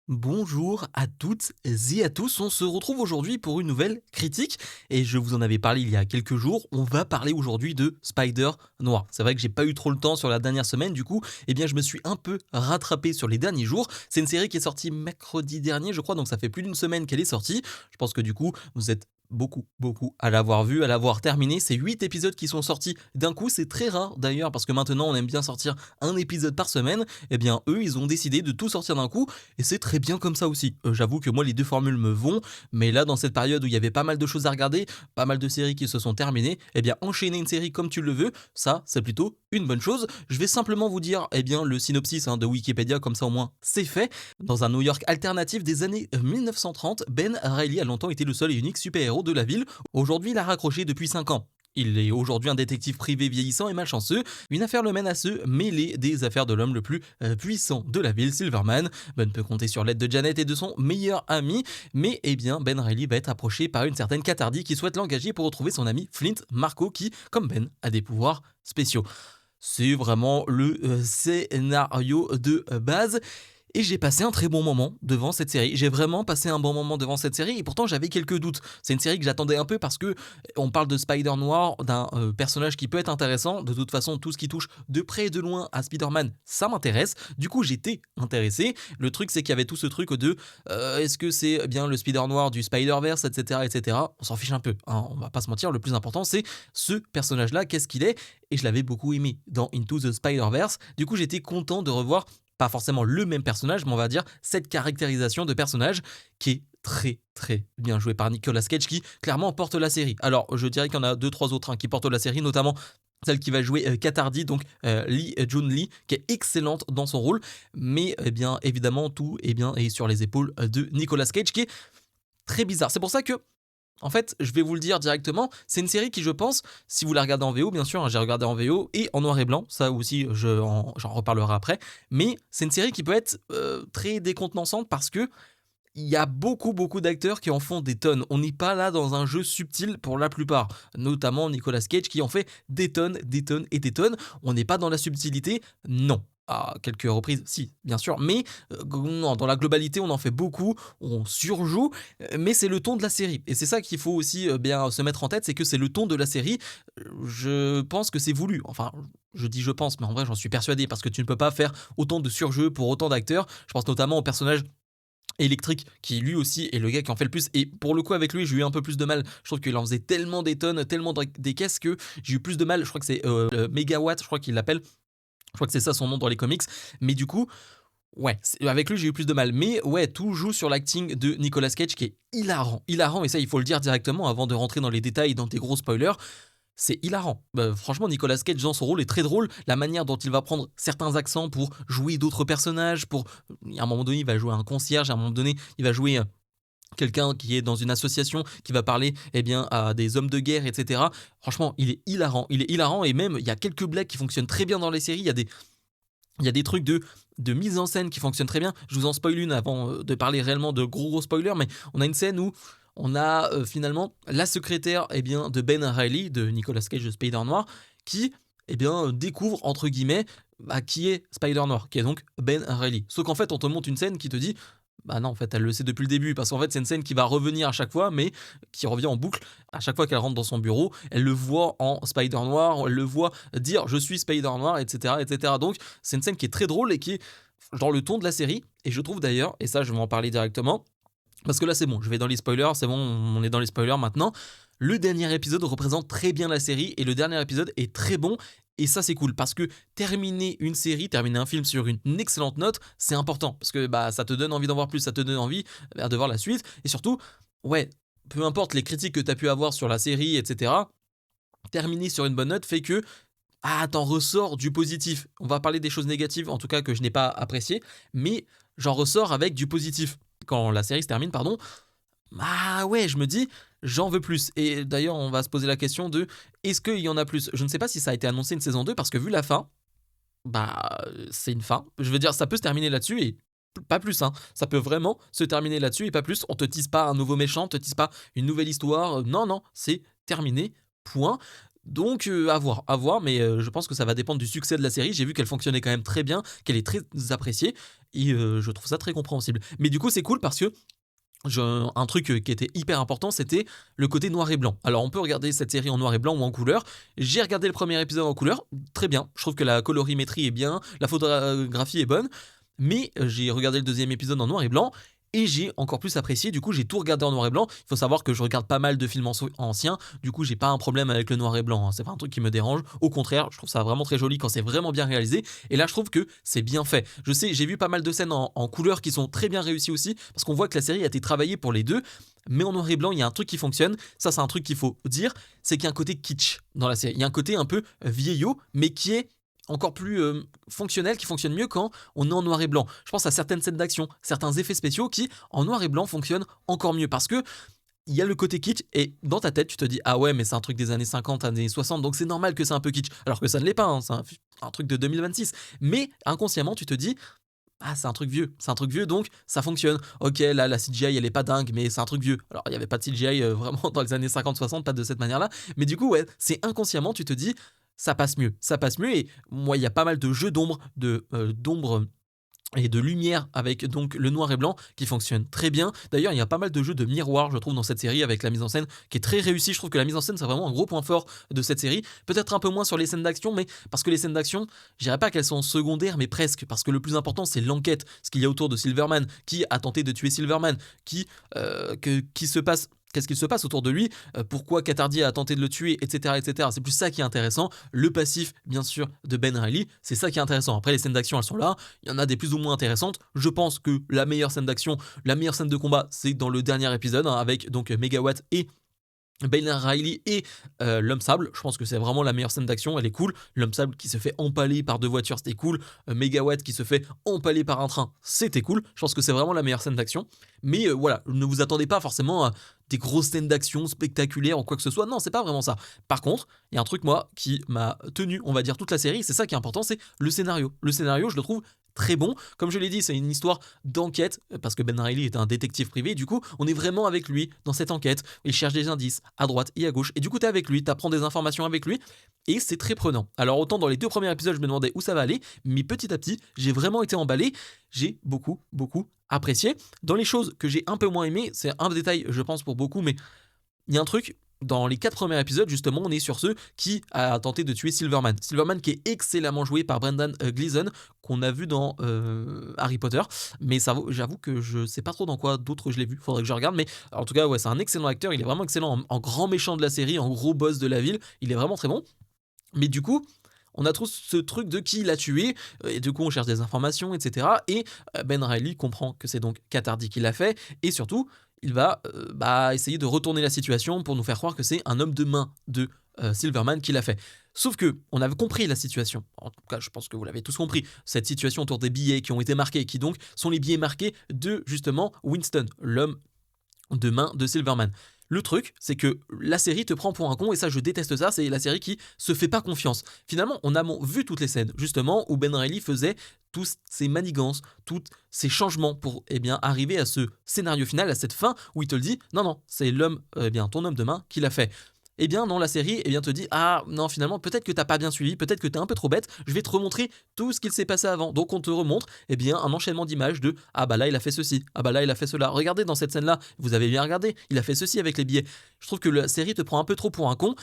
Bonjour à toutes et à tous, on se retrouve aujourd'hui pour une nouvelle critique et je vous en avais parlé il y a quelques jours, on va parler aujourd'hui de Spider Noir. C'est vrai que j'ai pas eu trop le temps sur la dernière semaine, du coup, je me suis un peu rattrapé sur les derniers jours. C'est une série qui est sortie mercredi dernier, je crois, donc ça fait plus d'une semaine qu'elle est sortie. Je pense que du coup, vous êtes beaucoup à l'avoir vue, à l'avoir terminée. C'est 8 épisodes qui sont sortis d'un coup, c'est très rare d'ailleurs parce que maintenant on aime bien sortir un épisode par semaine. Eh bien, eux, ils ont décidé de tout sortir d'un coup et c'est très bien comme ça aussi. J'avoue que moi, les deux formules me vont, mais là, dans cette période où il y avait pas mal de choses à regarder, pas mal de séries qui se sont terminées, enchaîner une série comme tu le veux, ça, c'est plutôt une bonne chose. Je vais simplement vous dire, le synopsis de Wikipédia, comme ça au moins c'est fait. Dans un New York alternatif des années 1930, Ben Reilly a longtemps été le seul et unique super-héros de la ville. Aujourd'hui, il a raccroché depuis 5 ans. Il est aujourd'hui un détective privé vieillissant et malchanceux. Une affaire le mène à se mêler des affaires de l'homme le plus puissant de la ville, Silverman. Ben peut compter sur l'aide de Janet et de son meilleur ami, mais Ben Reilly va être approché par une certaine Cathardy qui souhaite l'engager pour retrouver son ami Flint Marco qui, comme Ben, a des pouvoirs spéciaux. C'est vraiment le scénario de base. Et j'ai passé un très bon moment devant cette série. J'ai vraiment passé un bon moment devant cette série et pourtant j'avais quelques doutes. C'est une série que j'attendais un peu parce que on parle de Spider Noir, d'un personnage qui peut être intéressant. De toute façon, tout ce qui touche de près et de loin à Spider-Man, ça m'intéresse. Du coup, j'étais intéressé. Le truc, c'est qu'il y avait tout ce truc de est-ce que c'est bien le Spider Noir du Spider-Verse, etc., etc. On s'en fiche un peu, hein, on va pas se mentir. Le plus important, c'est ce personnage-là, qu'est-ce qu'il est. Et je l'avais beaucoup aimé dans Into the Spider-Verse. Du coup, j'étais content de revoir pas forcément le même personnage, mais on va dire cette caractérisation de personnage qui est très bien joué par Nicolas Cage qui clairement porte la série. Alors je dirais qu'il y en a deux trois autres qui portent la série, notamment celle qui va jouer Cathardy, donc Lee Jun Lee, qui est excellente dans son rôle, mais évidemment tout est sur les épaules de Nicolas Cage qui est très bizarre. C'est pour ça que en fait, je vais vous le dire directement, c'est une série qui, je pense, si vous la regardez en VO, bien sûr, j'ai regardé en VO et en noir et blanc, ça aussi, j'en reparlerai après, mais c'est une série qui peut être très décontenançante parce que il y a beaucoup d'acteurs qui en font des tonnes. On n'est pas là dans un jeu subtil pour la plupart, notamment Nicolas Cage qui en fait des tonnes, des tonnes et des tonnes. On n'est pas dans la subtilité, non. À quelques reprises, si, bien sûr, mais non, dans la globalité, on en fait beaucoup, on surjoue, mais c'est le ton de la série. Et c'est ça qu'il faut aussi bien se mettre en tête, c'est que c'est le ton de la série. Je pense que c'est voulu. Enfin, je dis je pense, mais en vrai, j'en suis persuadé, parce que tu ne peux pas faire autant de surjeu pour autant d'acteurs. Je pense notamment au personnage électrique qui lui aussi est le gars qui en fait le plus et pour le coup avec lui j'ai eu un peu plus de mal, je trouve qu'il en faisait tellement des tonnes, tellement des caisses que j'ai eu plus de mal. Je crois que c'est Megawatt, je crois qu'il l'appelle, je crois que c'est ça son nom dans les comics, mais du coup ouais, avec lui j'ai eu plus de mal, mais ouais, tout joue sur l'acting de Nicolas Cage qui est hilarant, et ça il faut le dire directement avant de rentrer dans les détails, dans des gros spoilers. C'est hilarant. Franchement, Nicolas Cage dans son rôle est très drôle. La manière dont il va prendre certains accents pour jouer d'autres personnages, à un moment donné, il va jouer un concierge, à un moment donné, il va jouer quelqu'un qui est dans une association qui va parler à des hommes de guerre, etc. Franchement, il est hilarant et même il y a quelques blagues qui fonctionnent très bien dans les séries. Il y a des trucs de mise en scène qui fonctionnent très bien. Je vous en spoil une avant de parler réellement de gros spoilers, mais on a une scène où on a finalement la secrétaire de Ben Reilly, de Nicolas Cage de Spider Noir, qui découvre entre guillemets qui est Spider Noir, qui est donc Ben Reilly. Sauf qu'en fait on te montre une scène qui te dit bah non, en fait, elle le sait depuis le début, parce qu'en fait, c'est une scène qui va revenir à chaque fois, mais qui revient en boucle. À chaque fois qu'elle rentre dans son bureau, elle le voit en Spider Noir, elle le voit dire je suis Spider Noir, etc., etc. Donc, c'est une scène qui est très drôle et qui est dans le ton de la série. Et je trouve d'ailleurs, et ça, je vais en parler directement, parce que là, c'est bon, je vais dans les spoilers, c'est bon, on est dans les spoilers maintenant. Le dernier épisode représente très bien la série et le dernier épisode est très bon. Et ça, c'est cool parce que terminer une série, terminer un film sur une excellente note, c'est important parce que ça te donne envie d'en voir plus, ça te donne envie de voir la suite. Et surtout, ouais, peu importe les critiques que tu as pu avoir sur la série, etc., terminer sur une bonne note fait que t'en ressors du positif. On va parler des choses négatives, en tout cas que je n'ai pas appréciées, mais j'en ressors avec du positif. Quand la série se termine, pardon, ah ouais, je me dis, j'en veux plus. Et d'ailleurs, on va se poser la question de est-ce qu'il y en a plus. Je ne sais pas si ça a été annoncé une saison 2 parce que vu la fin, c'est une fin. Je veux dire, ça peut se terminer là-dessus et pas plus. Hein. Ça peut vraiment se terminer là-dessus et pas plus. On te tease pas un nouveau méchant, on te tease pas une nouvelle histoire. Non, c'est terminé. Point. Donc à voir, mais je pense que ça va dépendre du succès de la série. J'ai vu qu'elle fonctionnait quand même très bien, qu'elle est très appréciée et je trouve ça très compréhensible. Mais du coup, c'est cool parce que un truc qui était hyper important, c'était le côté noir et blanc. Alors on peut regarder cette série en noir et blanc ou en couleur. J'ai regardé le premier épisode en couleur, très bien. Je trouve que la colorimétrie est bien, la photographie est bonne. Mais j'ai regardé le deuxième épisode en noir et blanc et j'ai encore plus apprécié. Du coup, j'ai tout regardé en noir et blanc. Il faut savoir que je regarde pas mal de films anciens. Du coup, j'ai pas un problème avec le noir et blanc, hein. C'est pas un truc qui me dérange. Au contraire, je trouve ça vraiment très joli quand c'est vraiment bien réalisé. Et là, je trouve que c'est bien fait. Je sais, j'ai vu pas mal de scènes en couleur qui sont très bien réussies aussi, parce qu'on voit que la série a été travaillée pour les deux. Mais en noir et blanc, il y a un truc qui fonctionne. Ça, c'est un truc qu'il faut dire, c'est qu'il y a un côté kitsch dans la série. Il y a un côté un peu vieillot, mais qui est encore plus fonctionnel, qui fonctionne mieux quand on est en noir et blanc. Je pense à certaines scènes d'action, certains effets spéciaux qui, en noir et blanc, fonctionnent encore mieux. Parce que il y a le côté kitsch et dans ta tête, tu te dis ah ouais, mais c'est un truc des années 50, années 60, donc c'est normal que c'est un peu kitsch. Alors que ça ne l'est pas, hein, c'est un truc de 2026. Mais inconsciemment, tu te dis ah, c'est un truc vieux, donc ça fonctionne. Ok, là, la CGI, elle est pas dingue, mais c'est un truc vieux. Alors, il n'y avait pas de CGI vraiment dans les années 50-60, pas de cette manière-là. Mais du coup, ouais, c'est inconsciemment, tu te dis, ça passe mieux. Ça passe mieux. Et moi, il y a pas mal de jeux d'ombre et de lumière avec donc le noir et blanc qui fonctionne très bien. D'ailleurs, il y a pas mal de jeux de miroir, je trouve, dans cette série avec la mise en scène qui est très réussie. Je trouve que la mise en scène, c'est vraiment un gros point fort de cette série. Peut-être un peu moins sur les scènes d'action, mais parce que les scènes d'action, je dirais pas qu'elles sont secondaires, mais presque. Parce que le plus important, c'est l'enquête, ce qu'il y a autour de Silverman, qui a tenté de tuer Silverman, qui se passe. Qu'est-ce qu'il se passe autour de lui, pourquoi Katardi a tenté de le tuer, etc., etc. C'est plus ça qui est intéressant. Le passif, bien sûr, de Ben Reilly, c'est ça qui est intéressant. Après, les scènes d'action, elles sont là. Il y en a des plus ou moins intéressantes. Je pense que la meilleure scène d'action, la meilleure scène de combat, c'est dans le dernier épisode, hein, avec donc Megawatt et Ben Reilly et l'homme sable. Je pense que c'est vraiment la meilleure scène d'action, elle est cool. L'homme sable qui se fait empaler par deux voitures, c'était cool. Megawatt qui se fait empaler par un train, c'était cool. Je pense que c'est vraiment la meilleure scène d'action. Mais voilà, ne vous attendez pas forcément à des grosses scènes d'action spectaculaires ou quoi que ce soit. Non, c'est pas vraiment ça. Par contre, il y a un truc, moi, qui m'a tenu, on va dire, toute la série. C'est ça qui est important, c'est le scénario. Le scénario, je le trouve très bon. Comme je l'ai dit, c'est une histoire d'enquête, parce que Ben Reilly est un détective privé. Du coup, on est vraiment avec lui dans cette enquête. Il cherche des indices à droite et à gauche. Et du coup, t'es avec lui, t'apprends des informations avec lui. Et c'est très prenant. Alors, autant dans les 2 premiers épisodes, je me demandais où ça va aller. Mais petit à petit, j'ai vraiment été emballé. J'ai beaucoup apprécié. Dans les choses que j'ai un peu moins aimé, c'est un détail, je pense, pour beaucoup, mais il y a un truc. Dans les 4 premiers épisodes, justement, on est sur ceux qui a tenté de tuer Silverman. Silverman qui est excellemment joué par Brendan Gleeson, qu'on a vu dans Harry Potter. Mais j'avoue que je sais pas trop dans quoi d'autres je l'ai vu. Faudrait que je regarde. Mais en tout cas, ouais, c'est un excellent acteur. Il est vraiment excellent en grand méchant de la série, en gros boss de la ville. Il est vraiment très bon. Mais du coup, on a trop ce truc de qui l'a tué, et du coup on cherche des informations, etc. Et Ben Reilly comprend que c'est donc Katardi qui l'a fait, et surtout, il va essayer de retourner la situation pour nous faire croire que c'est un homme de main de Silverman qui l'a fait. Sauf que on avait compris la situation, en tout cas je pense que vous l'avez tous compris, cette situation autour des billets qui ont été marqués, qui donc sont les billets marqués de justement Winston, l'homme de main de Silverman. Le truc, c'est que la série te prend pour un con, et ça je déteste ça, c'est la série qui se fait pas confiance. Finalement, on a vu toutes les scènes, justement, où Ben Reilly faisait tous ces manigances, tous ces changements pour arriver à ce scénario final, à cette fin, où il te le dit, non, c'est ton homme de main qui l'a fait. Eh bien, non, la série te dit, ah non, finalement, peut-être que t'as pas bien suivi, peut-être que t'es un peu trop bête, je vais te remontrer tout ce qu'il s'est passé avant. Donc, on te remontre, un enchaînement d'images de, ah bah là, il a fait ceci, ah bah là, il a fait cela. Regardez dans cette scène-là, vous avez bien regardé, il a fait ceci avec les billets. Je trouve que la série te prend un peu trop pour un con.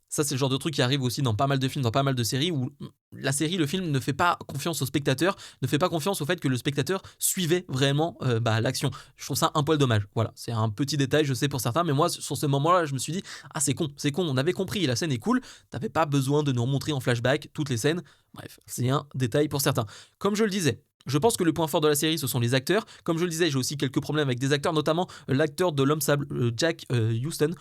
Ça, c'est le genre de truc qui arrive aussi dans pas mal de films, dans pas mal de séries, où la série, le film ne fait pas confiance au spectateur, ne fait pas confiance au fait que le spectateur suivait vraiment l'action. Je trouve ça un poil dommage. Voilà, c'est un petit détail, je sais pour certains, mais moi, sur ce moment-là, je me suis dit, ah c'est con, on avait compris, la scène est cool, t'avais pas besoin de nous remontrer en flashback toutes les scènes. Bref, c'est un détail pour certains. Comme je le disais, je pense que le point fort de la série, ce sont les acteurs. Comme je le disais, j'ai aussi quelques problèmes avec des acteurs, notamment l'acteur de l'homme sable, Jack Houston.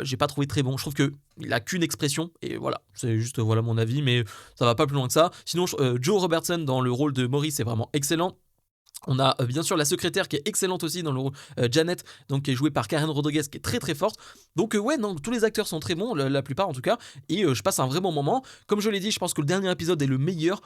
J'ai pas trouvé très bon. Je trouve qu'il a qu'une expression, et voilà, c'est juste mon avis, mais ça va pas plus loin que ça. Sinon, Joe Robertson dans le rôle de Maurice est vraiment excellent. On a bien sûr la secrétaire qui est excellente aussi dans le rôle, Janet, donc qui est jouée par Karen Rodriguez, qui est très très forte. Donc tous les acteurs sont très bons, la plupart en tout cas, et je passe un vrai bon moment. Comme je l'ai dit, je pense que le dernier épisode est le meilleur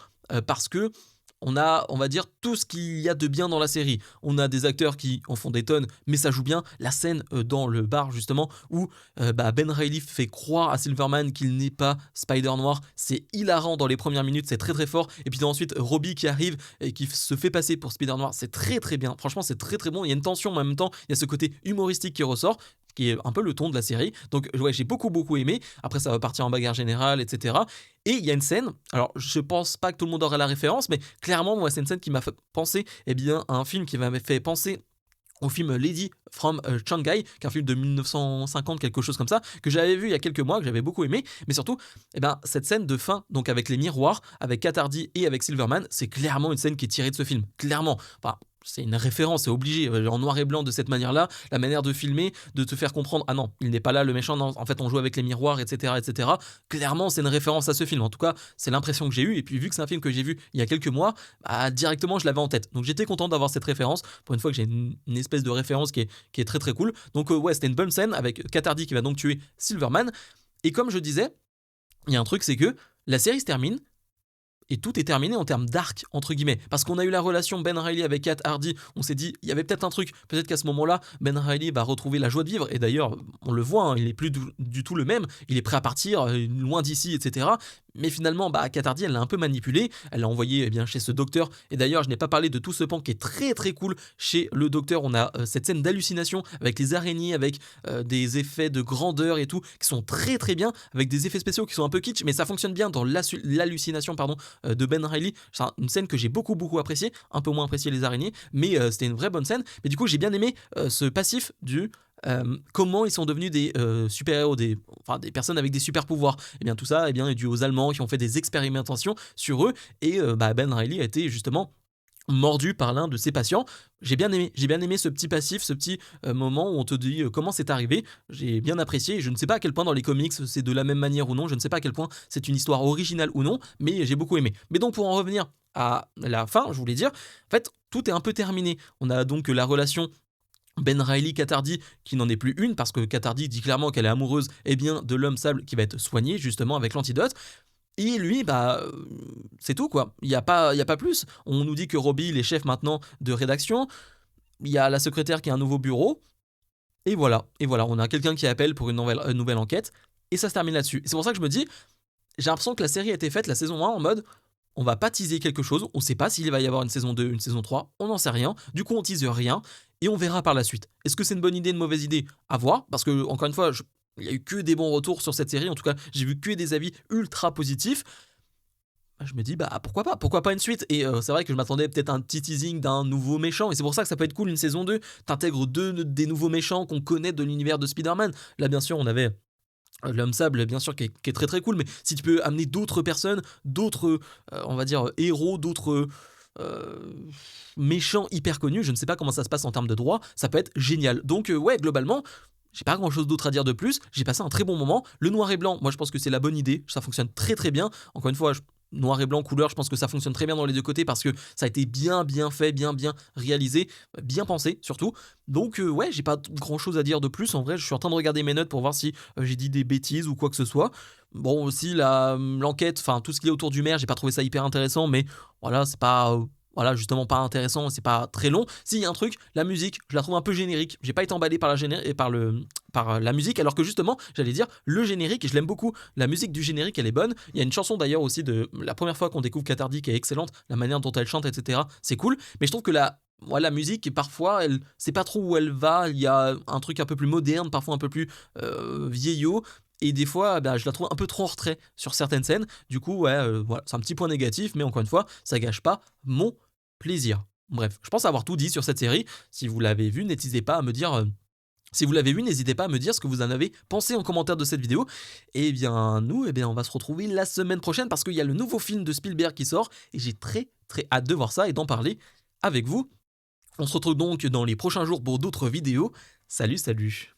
parce que on a, on va dire, tout ce qu'il y a de bien dans la série. On a des acteurs qui en font des tonnes, mais ça joue bien. La scène dans le bar, justement, où Ben Reilly fait croire à Silverman qu'il n'est pas Spider Noir, c'est hilarant dans les premières minutes, c'est très très fort. Et puis ensuite, Robbie qui arrive et qui se fait passer pour Spider Noir, c'est très très bien. Franchement, c'est très très bon. Il y a une tension, mais en même temps, il y a ce côté humoristique qui ressort, qui est un peu le ton de la série. Donc ouais, j'ai beaucoup aimé. Après, ça va partir en bagarre générale, etc. Et il y a une scène, alors je pense pas que tout le monde aura la référence, mais clairement, moi, c'est une scène qui m'a fait penser à un film qui m'a fait penser au film Lady from Shanghai, qui est un film de 1950, quelque chose comme ça, que j'avais vu il y a quelques mois, que j'avais beaucoup aimé. Mais surtout, cette scène de fin, donc avec les miroirs, avec Kat Hardy et avec Silverman, c'est clairement une scène qui est tirée de ce film. Clairement. Enfin, c'est une référence, c'est obligé, en noir et blanc de cette manière-là, la manière de filmer, de te faire comprendre, ah non, il n'est pas là le méchant, non, en fait on joue avec les miroirs, etc., etc. Clairement, c'est une référence à ce film, en tout cas, c'est l'impression que j'ai eue, et puis vu que c'est un film que j'ai vu il y a quelques mois, directement je l'avais en tête, donc j'étais content d'avoir cette référence, pour une fois que j'ai une espèce de référence qui est très très cool, donc ouais, c'était une bonne scène, avec Kat Hardy qui va donc tuer Silverman, et comme je disais, il y a un truc, c'est que la série se termine, et tout est terminé en termes d'arc, entre guillemets. Parce qu'on a eu la relation Ben Reilly avec Kat Hardy, on s'est dit, il y avait peut-être un truc, peut-être qu'à ce moment-là, Ben Reilly va retrouver la joie de vivre, et d'ailleurs, on le voit, hein, il est plus du tout le même, il est prêt à partir, loin d'ici, etc. Mais finalement, Kat Hardy, elle l'a un peu manipulé, elle l'a envoyé chez ce docteur, et d'ailleurs, je n'ai pas parlé de tout ce pan qui est très très cool chez le docteur, on a cette scène d'hallucination, avec les araignées, avec des effets de grandeur et tout, qui sont très très bien, avec des effets spéciaux qui sont un peu kitsch, mais ça fonctionne bien dans l'hallucination, de Ben Reilly. C'est une scène que j'ai beaucoup appréciée, un peu moins apprécié les araignées, mais c'était une vraie bonne scène. Mais du coup, j'ai bien aimé ce passif du comment ils sont devenus des super-héros, des personnes avec des super-pouvoirs. Et bien tout ça est dû aux Allemands qui ont fait des expérimentations sur eux, et Ben Reilly a été justement mordu par l'un de ses patients. J'ai bien aimé ce petit passif, ce petit moment où on te dit comment c'est arrivé. J'ai bien apprécié. Je ne sais pas à quel point dans les comics c'est de la même manière ou non. Je ne sais pas à quel point c'est une histoire originale ou non, mais j'ai beaucoup aimé. Mais donc pour en revenir à la fin, je voulais dire, en fait, tout est un peu terminé. On a donc la relation Ben Reilly, Kat Hardy, qui n'en est plus une, parce que Kat Hardy dit clairement qu'elle est amoureuse de l'homme sable qui va être soigné justement avec l'antidote. Et lui, c'est tout quoi. Il y a pas plus. On nous dit que Robbie, il est chef maintenant de rédaction. Il y a la secrétaire qui a un nouveau bureau. Et voilà. On a quelqu'un qui appelle pour une nouvelle enquête. Et ça se termine là-dessus. Et c'est pour ça que je me dis, j'ai l'impression que la série a été faite, la saison 1, en mode, on va pas teaser quelque chose. On sait pas s'il va y avoir une saison 2, une saison 3. On n'en sait rien. Du coup, on tease rien. Et on verra par la suite. Est-ce que c'est une bonne idée, une mauvaise idée? À voir. Parce que, encore une fois, il n'y a eu que des bons retours sur cette série. En tout cas, j'ai vu que des avis ultra positifs. Je me dis, pourquoi pas une suite? Et c'est vrai que je m'attendais peut-être à un petit teasing d'un nouveau méchant. Et c'est pour ça que ça peut être cool une saison 2. T'intègres des nouveaux méchants qu'on connaît de l'univers de Spider-Man. Là, bien sûr, on avait l'homme sable, bien sûr, qui est très très cool. Mais si tu peux amener d'autres personnes, d'autres, on va dire, héros, d'autres méchants hyper connus, je ne sais pas comment ça se passe en termes de droit, ça peut être génial. Donc, ouais, globalement, j'ai pas grand chose d'autre à dire de plus. J'ai passé un très bon moment. Le noir et blanc, moi je pense que c'est la bonne idée. Ça fonctionne très très bien. Encore une fois, noir et blanc, couleur, je pense que ça fonctionne très bien dans les deux côtés parce que ça a été bien fait, bien réalisé, bien pensé surtout. Donc ouais, j'ai pas grand chose à dire de plus. En vrai, je suis en train de regarder mes notes pour voir si j'ai dit des bêtises ou quoi que ce soit. Bon, aussi l'enquête, enfin tout ce qui est autour du maire, j'ai pas trouvé ça hyper intéressant, mais voilà, c'est pas. Voilà, justement pas intéressant, c'est pas très long. Si, il y a un truc, la musique, je la trouve un peu générique. J'ai pas été emballé par la musique, alors que justement, j'allais dire, le générique, et je l'aime beaucoup. La musique du générique, elle est bonne. Il y a une chanson d'ailleurs aussi de la première fois qu'on découvre Kat Hardy qui est excellente, la manière dont elle chante, etc. C'est cool, mais je trouve que la musique, parfois, elle sait pas trop où elle va. Il y a un truc un peu plus moderne, parfois un peu plus vieillot. Et des fois, je la trouve un peu trop en retrait sur certaines scènes. Du coup, ouais, voilà, c'est un petit point négatif, mais encore une fois, ça gâche pas mon plaisir. Bref, je pense avoir tout dit sur cette série. Si vous l'avez vu, n'hésitez pas à me dire. Si vous l'avez vu, n'hésitez pas à me dire ce que vous en avez pensé en commentaire de cette vidéo. Et bien, nous, on va se retrouver la semaine prochaine parce qu'il y a le nouveau film de Spielberg qui sort. Et j'ai très, très hâte de voir ça et d'en parler avec vous. On se retrouve donc dans les prochains jours pour d'autres vidéos. Salut, salut!